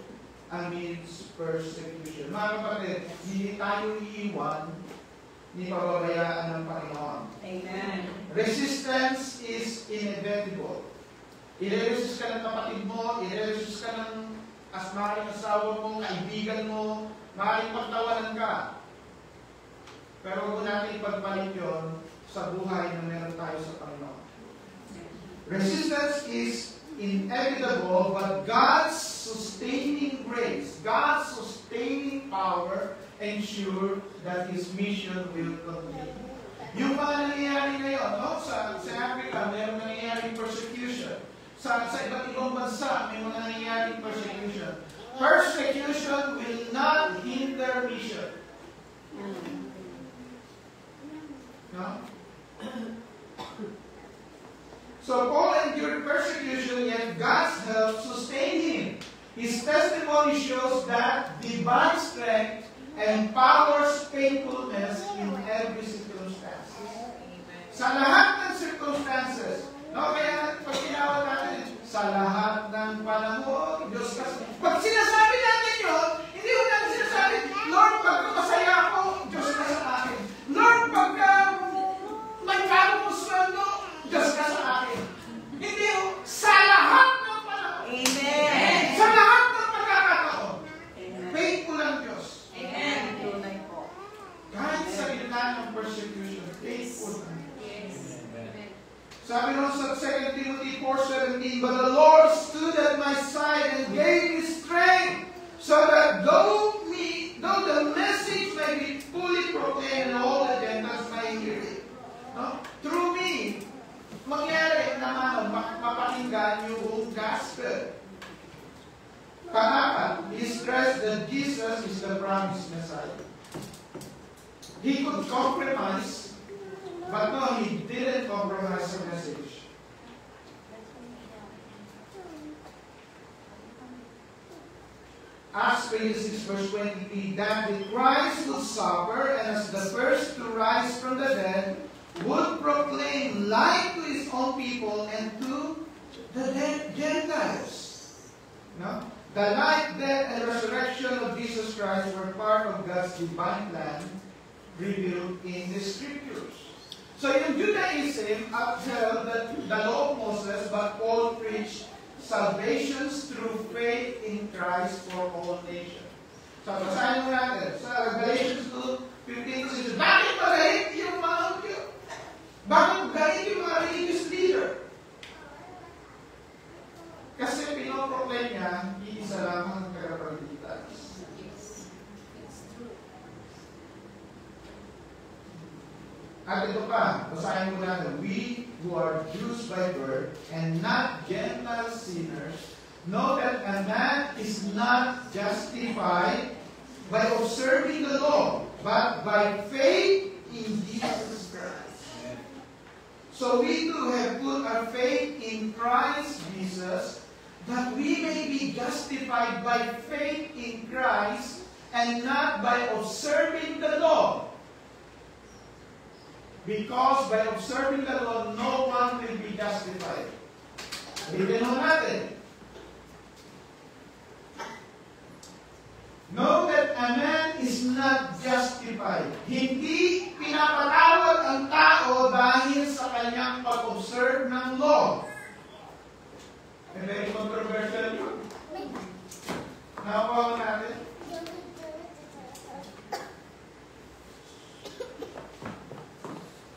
amidst persecution. Mga kapatid, hindi tayo iiwan, hindi pababayaan ng Panginoon. Amen. Resistance is inevitable. I-resist ka ng kapatid mo, i-resist ka ng maaaring asawa mo, kaibigan mo, maaaring pagtawanan ka. Pero huwag natin ipagpalit yun sa buhay na meron tayo sa Panginoon. Resistance is inevitable, but God's sustaining ensure that His mission will continue. Yung mga nangyayari ngayon, no? Sa Africa, mayroong nangyayaring persecution. Sa iba't ibang bansa, may mga nangyayaring persecution. Persecution will not hinder mission. No? So Paul endured persecution, yet God's help sustained him. His testimony shows that divine strength empowers faithfulness in every circumstance. Sa lahat ng circumstances, no, kaya pag tinawag natin, sa lahat ng panahon, Diyos kasi. Pag sinasabi natin yun, hindi mo natin sinasabi, Lord, pagka masaya ako, Diyos ka sa akin. Lord, pagka may karong sweldo, Diyos ka sa akin. Hindi mo, sa lahat ng panahon. Amen. Sa lahat ng pagkakataon. Faithful ang Diyos. Amen. Tunay po. Kahit sa gitna ng persecution, faithful ang Diyos. Sabi nun sa 2 Timothy 4:17, but the Lord stood at my side and gave me strength, so that though the message may be fully proclaimed and all the Gentiles may hear it. No? Through me, mangyari naman mapakinggan yung buong gospel. Pang-apat, he stressed that Jesus is the promised Messiah. He could compromise, but no, he didn't compromise the message. Acts 26 verse 23, that the Christ would suffer, and as the first to rise from the dead, would proclaim light to his own people and to the Gentiles. No? The life, death, and resurrection of Jesus Christ were part of God's divine plan revealed in the Scriptures. So yung Judaism upheld the law of Moses, but Paul preached salvation through faith in Christ for all nations. So basahin mo natin sa Galatians 2:15, bakit magalit yung mga Hudyo? Bakit galit yung mga religious leader? Kasi pinoproclaim niya, iisa lamang ang tagapagligtas. At ito pa, basahin mo natin, we who are Jews by birth and not Gentile sinners, know that a man is not justified by observing the law, but by faith in Jesus Christ. So we too have put our faith in Christ Jesus, that we may be justified by faith in Christ and not by observing the law. Because by observing the law, no one will be justified. Bigyan mo natin. Know that a man is not justified. Hindi pinapatawad ang tao dahil sa kanyang pag-observe ng law. And very controversial yun. Nakuha natin.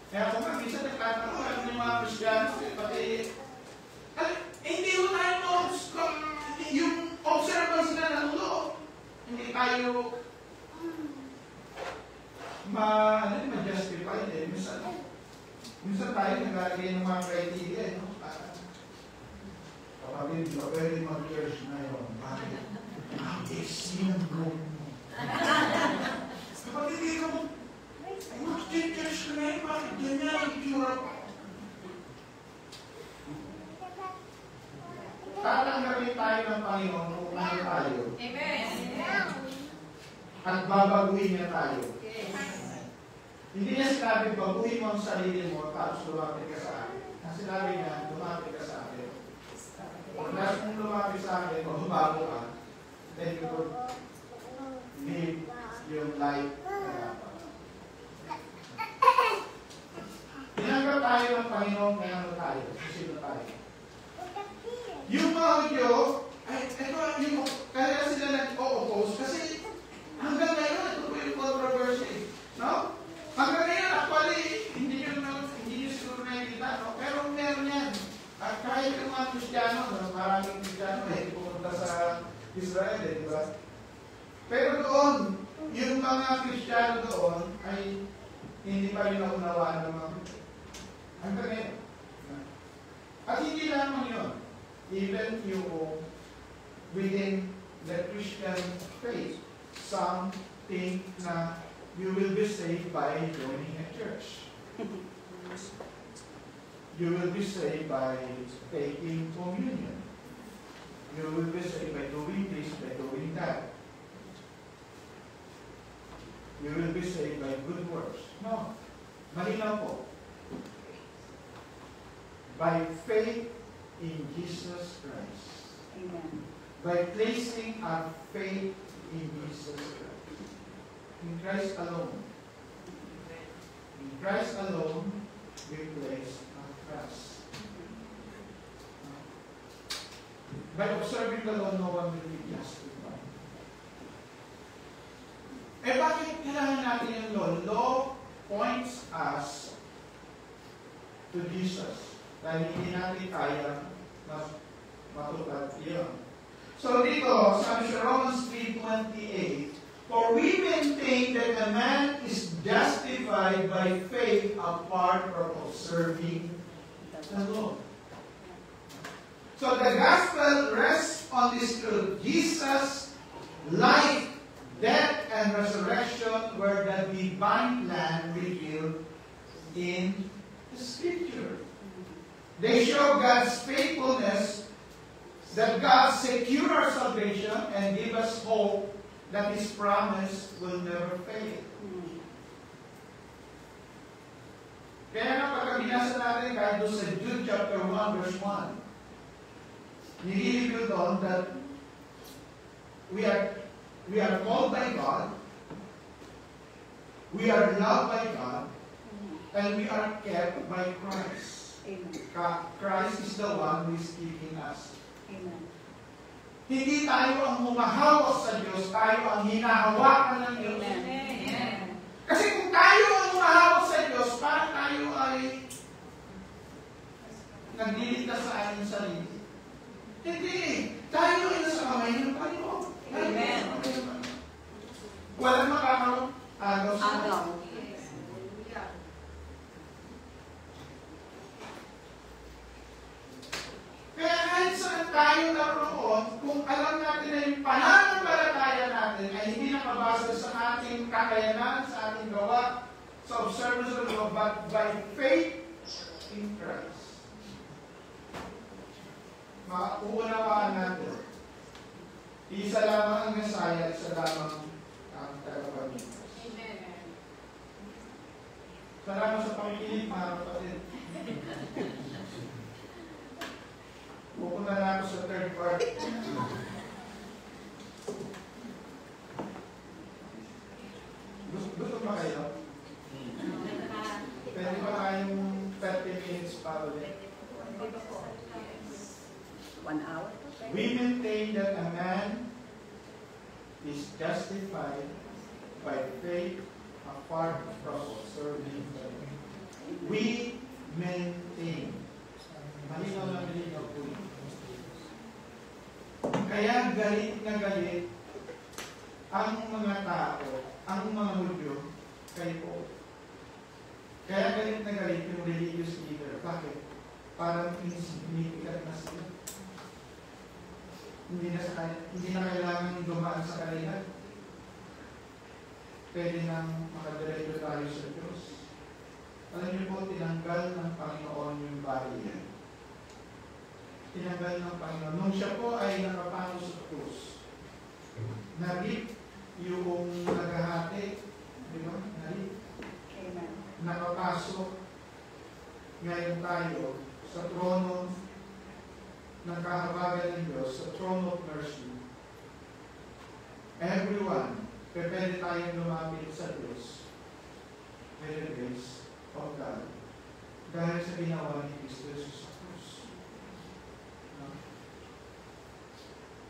Kaya kung minsan nagtatanong ano yung mga Kristyano, pati, hindi mo tayo yung observance na ng law. Hindi tayo ma-justify eh. Minsan tayo naglalagay ng mga criteria, no? Kapatid, pwede mag-church na yun. Bakit? Ang easy ng group mo. Kapatid, hindi ka mo, mag-church ka na yun, bakit ganyan ang itsura ko? Tatanggalin tayo ng Panginoon kung ano tayo. Amen. At babaguhin niya tayo. Hindi niya sinabi, baguhin mo ang sarili mo, tapos lumapit ka sa akin. Ang sinabi niya, lumapit ka sa akin. Kung nasa mong lumapit sa akin, magbago ka, then you could live your life na dapat. Tinanggap tayo ng Panginoon, kaya ano tayo? Sino tayo? Yung mga Hudyo, kaya sila nag-o-oppose kasi hanggang ngayon, ito po yung controversy. No? Hanggang ngayon, actually, hindi nyo siguro nakikita, no? Pero meron yan. At kahit yung mga Kristiyano, no? Maraming Kristiyano, pumunta sa Israel, di ba? Pero doon, yung mga Kristiyano doon ay hindi pa rin naunawaan ng mga hanggang ngayon. At hindi lamang yun. Even yung within the Christian faith, some think na you will be saved by joining a church. You will be saved by taking communion. You will be saved by doing this, by doing that. You will be saved by good works. No. Malinaw po. By faith in Jesus Christ. Amen. By placing our faith in Jesus Christ. In Christ alone. In Christ alone, we place our trust. By observing the law, no one will be justified. Eh bakit kailangan natin yung law? Law points us to Jesus. Dahil hindi natin kaya matupad yun. So dito, sabi sa Romans 3:28, for we maintain that a man is justified by faith apart from observing the law. So the gospel rests on this truth. Jesus' life, death, and resurrection were the divine plan revealed in the Scripture. They show God's faithfulness, that God secure our salvation and give us hope that His promise will never fail. Kaya nga pagka binasa natin kahit doon sa Jude chapter 1 verse 1, nililibyo doon that we are called by God, we are loved by God, and we are kept by Christ. Amen. Christ is the one who is keeping us. Amen. Hindi tayo ang humahawak sa Diyos, tayo ang hinahawakan ng Diyos. Amen. Kasi kung tayo ang humahawak sa Diyos, parang tayo ay nagliligtas sa ating sarili. Hindi. Tayo ay nasa kamay ng Panginoon. Amen. Walang makakaroon agaw sa Agaw. Kaya kahit saan tayo naroon, kung alam natin na yung pananampalataya natin ay hindi nakabasa sa ating kakayanan, sa ating gawa, sa observance of the law, but by faith in Christ. Mauunawaan natin. Isa lamang ang Messiah, isa lamang ang tagapagligtas. Amen. Salamat sa pakikinig, mga kapatid. Pupunta na ako sa third part. Gusto ba kayo? Pwede ba tayong 30 minutes pa ulit? 1 hour? We maintain that a man is justified by faith apart from observing the law. We maintain. Malinaw na malinaw po yun. Kaya galit na galit ang mga tao, ang mga Hudyo kay Paul. Kaya galit na galit yung religious leader. Bakit? Parang insignificant na sila. Hindi na kailangan dumaan sa kalihan. Pwede nang makadiretso tayo sa Diyos. Alam niyo po, tinanggal ng Panginoon yung barrier. Tinanggal ng Panginoon. Nung siya po ay nakapano sa krus, narip yung naghahati, di ba? Narip. Amen. Nakapasok ngayon tayo sa trono ng kahabagan ng Diyos, sa throne of mercy. Everyone, pwede tayong lumapit sa Diyos by the grace of God dahil sa ginawa ni Kristo Jesus sa krus.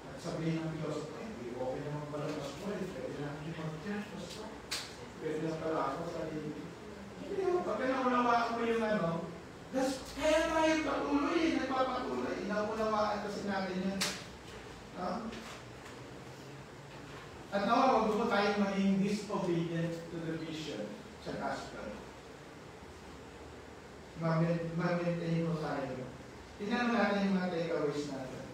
At sabihin ng Diyos, okay naman pala mas pwede namin mag-church, pwede na pala ako sa sarili. Hindi mo, pag naunawaan mo yung kaya tayo patuloy, nagpapatuloy, naunawaan kasi natin yan. At nawa, wag po tayong maging disobedient to the vision sa gospel. Mag-maintain po tayo. Tingnan natin yung mga takeaways natin.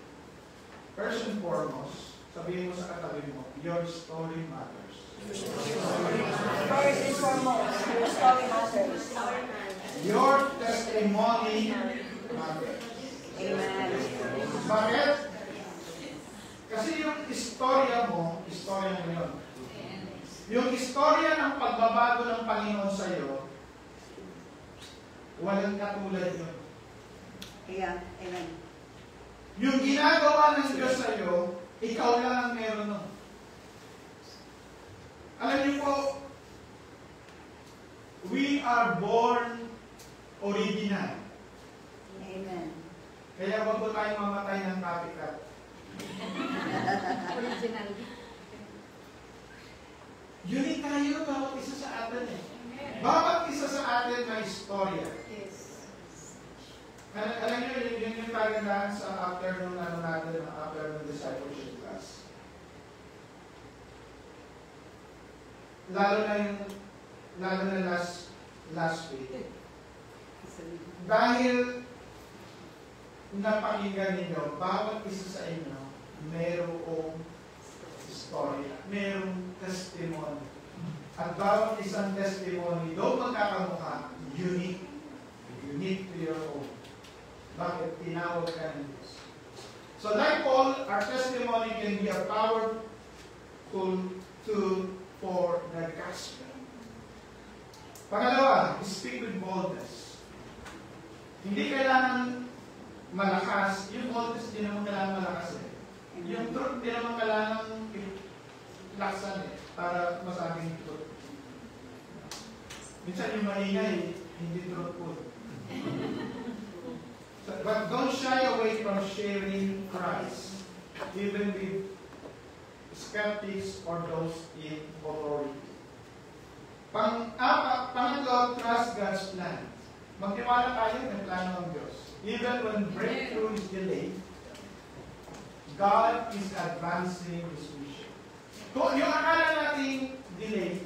First and foremost, sabihin mo sa katabi mo, your story matters. First and foremost, your story matters. Your testimony matters. Amen. Bakit? Kasi yung istorya mo yun. Yung istorya ng pagbabago ng Panginoon sa iyo, walang katulad yun. Yeah. Amen. Yung ginagawa ng Diyos sa iyo, ikaw lang ang meron nun. Alam niyo po, we are born original. Amen. Kaya wag po tayong mamatay ng copycat. Original. Unique tayo, bawat isa sa atin eh. Bawat isa sa atin may istorya. Yes. Alam niyo, yun yung kagandahan sa afternoon natin, ang afternoon discipleship class. Lalo na last week. Dahil napakinggan ninyo, bawat isa sa inyo, mayroong istorya, mayroong testimony. At bawat isang testimony, doon magkakamukha, unique to your own. Bakit? Tinawag ka ng Diyos. So like Paul, our testimony can be a powerful tool for the gospel. Pangalawa, speak with boldness. Hindi kailangan malakas. Yung boldness, hindi naman kailangan malakas eh. Yung truth, hindi naman kailangan laksan eh, para masabing truth. Minsan yung maingay, hindi truthful. But don't shy away from sharing Christ, even with skeptics or those in authority. Pangatlo, trust God's plan. Magtiwala tayo ng plano ng Diyos. Even when breakthrough is delayed, God is advancing His mission. Kung yung akala nating delay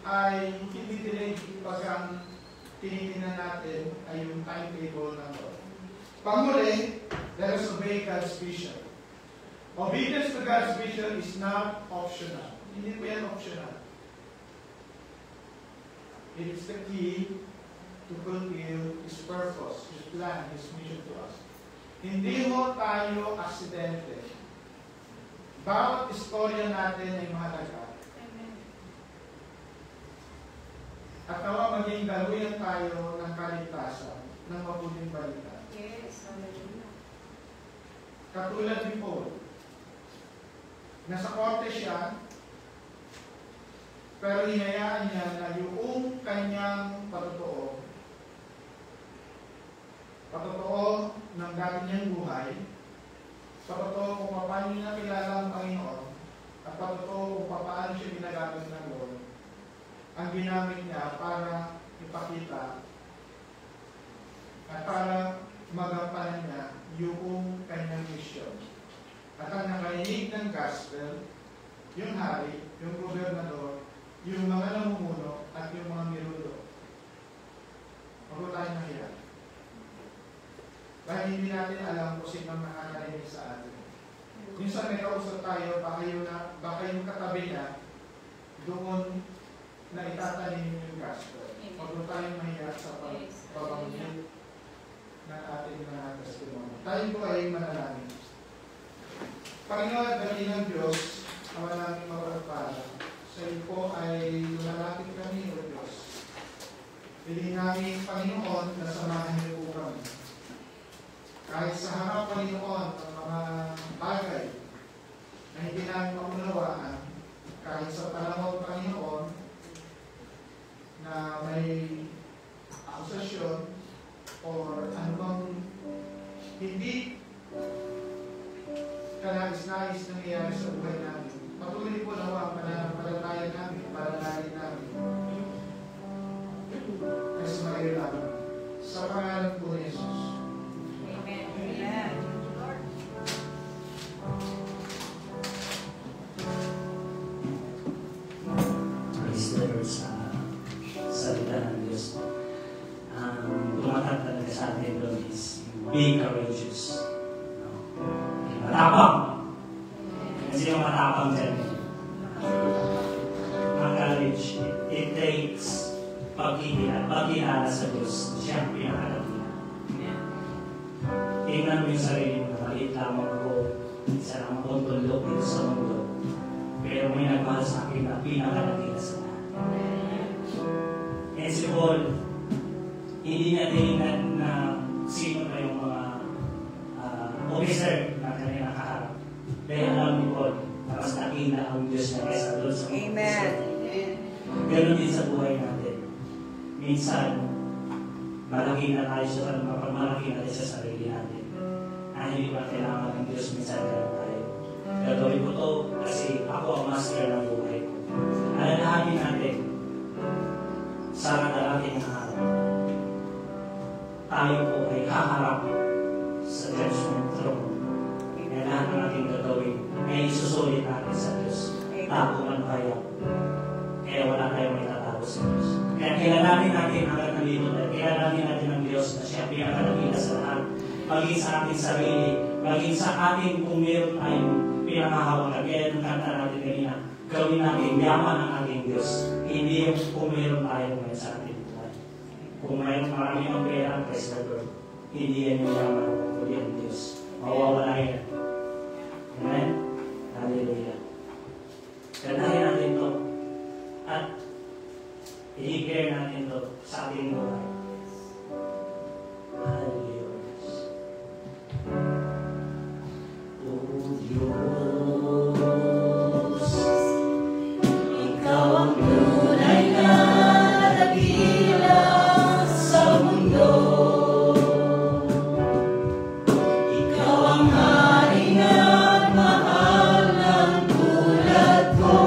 ay hindi delay pag ang tinitingnan natin ay yung timetable ng Lord. Panghuli, let us obey God's vision. Obedience to God's vision is not optional. Hindi po yan optional. It is the key to fulfill His purpose, His plan, His mission to us. Hindi mo tayo aksidente. Bawat istorya natin ay mahalaga. At nawa maging daluyan tayo ng kaligtasan ng mabuting balita. Yes. Katulad ni Paul, nasa korte siya, pero hinayaan niya na yung kanyang patotoo ng dati niyang buhay, patotoo kung paano niya kilala ang Panginoon, at patotoo kung paano siya ginagamit ng Lord, ang ginamit niya para ipakita at para magampanan niya yung kanyang mission. At ang nakarinig ng gospel, yung hari, yung gobernador, yung mga namumuno, at yung mga mirudo. Huwag tayo nahiya. Dahil hindi natin alam kung sino nakakarinig sa atin. Minsan may kausap tayo, baka yung katabi niya, doon na itatanim yung gospel. Huwag tayo mahiya sa pagbabanggit ng ating mga testimony. Tayo po ay manalangin. Panginoon, dali ng Diyos, awa namin mapagpala. Sa iyo po ay lumalapit kami, O Diyos. Pilihin namin, Panginoon, na samahan niyo po kami. Kahit sa harap, Panginoon, ang mga bagay na hindi namin maunawaan, kahit sa panahon, Panginoon, na may akusasyon or anumang hindi kanais-nais nangyayari sa buhay namin. Patuloy po nawa ang pananampalataya namin, pananalig namin. Kasi mailan sa pangalan po ni Jesus. Amen. Amen. Sino matapang dyan? Ang courage, it takes pagkilala sa Diyos. Siya ang pinakalatina. Tingnan mo yung sarili mo na maliit lamang ako. Isa lang akong tulog dito sa mundo. Pero may nagmahal sa akin na pinakalatina sa lahat. And si Paul, hindi niya tinignan na sino na yung mga officer na kanyang nakaharap. Dahil alam ni Paul na mas nakina ang Diyos na kaysa doon sa mga Amen. Ganon din sa buhay natin. Minsan, malaki na tayo sa malaki natin sa sarili natin. Na hindi pa kailangan ng Diyos, minsan ganon tayo. Gagawin ko to kasi ako ang master ng buhay ko. Alalahanin natin sa darating na araw. Tayo po ay haharap sa judgment throne. Kaya lahat ng ating gagawin ay isusulit natin sa Diyos. Tapo man kaya. Kaya wala tayong may tatago sa Diyos. Kaya kilalanin natin hanggang nandito tayo. Kilalanin natin ang Diyos na siya pinakalakitas sa lahat. Maging sa ating sarili, maging sa ating kung meron tayong pinakahawakan. Kaya nung kanta natin kanina, gawin natin yaman ang ating Diyos. Hindi yung kung meron tayo ngayon sa ating buhay. Kung mayroon marami ang pera, praise the Lord. Hindi yan yung yaman, kundi ang Diyos. Mawawala yan. Amen? Hallelujah. Gandahin natin ito. At i-care natin ito sa ating buhay. Hallelujah. Oh Diyos, Ikaw ang tunay na dakila sa mundo. Ikaw ang hari at mahal ng tulad ko.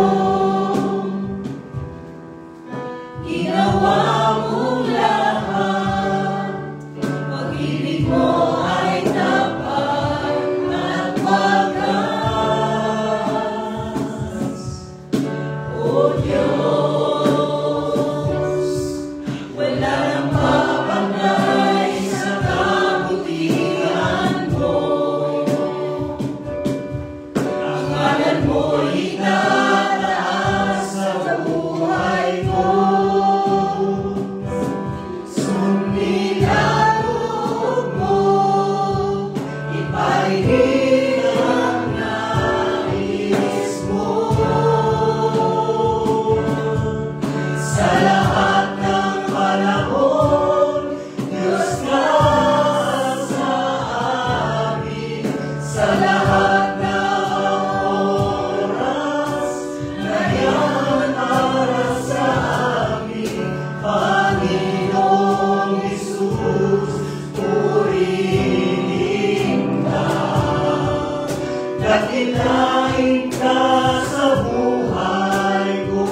Ginawa mo lahat, pag-ibig mo ay tapat at wagas. O Diyos, wala nang papaglay sa kabutihan mo. Ang ngalan mo'y itataas sa buhay ko. Sundin ang loob mo, ipaigil ang nais mo. Sa lahat ng panahon, Diyos ka sa amin. Sa lahat ng oras, ngayon para sa amin. Panginoong Jesus, purihin ka. Dakilain ka sa buhay ko,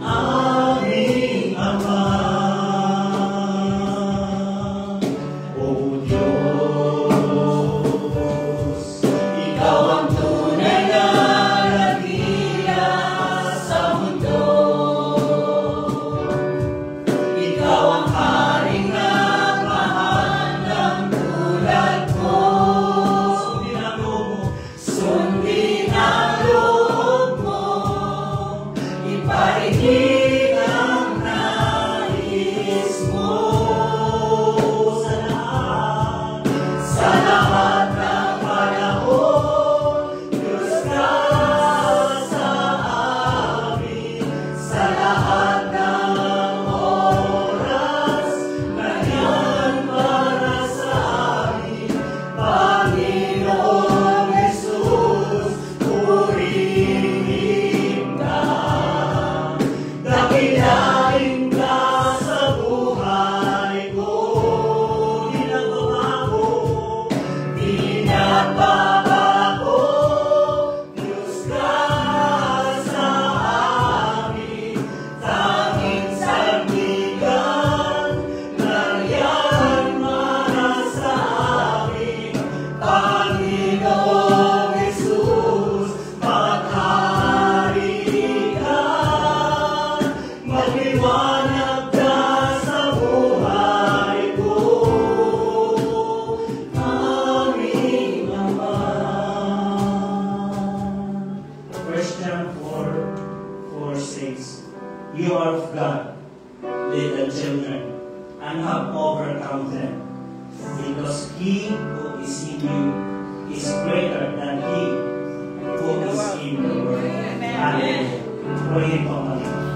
aming Ama. O Diyos, Ikaw ang tunay na dakila sa mundo. Ikaw ang haring nagmahal ng tulad ko. Sundin ang loob mo, ipaigil ang nais mo. Sa lahat ng panahon, Diyos ka sa amin. Sa lahat ng oras, ngayon para sa amin. Panginoong Jesus, purihin ka. Dakilain ka sa buhay ko. Pinagbabago, Diyos ka sa amin. Tanging sandigan, nariyan para sa amin. Panginoong Jesus, maghari ka. Magliwanag ka sa buhay ko, aming Ama. and have overcome them. Because he who is in you is greater than he who is in the world. Hallelujah. Purihin po ang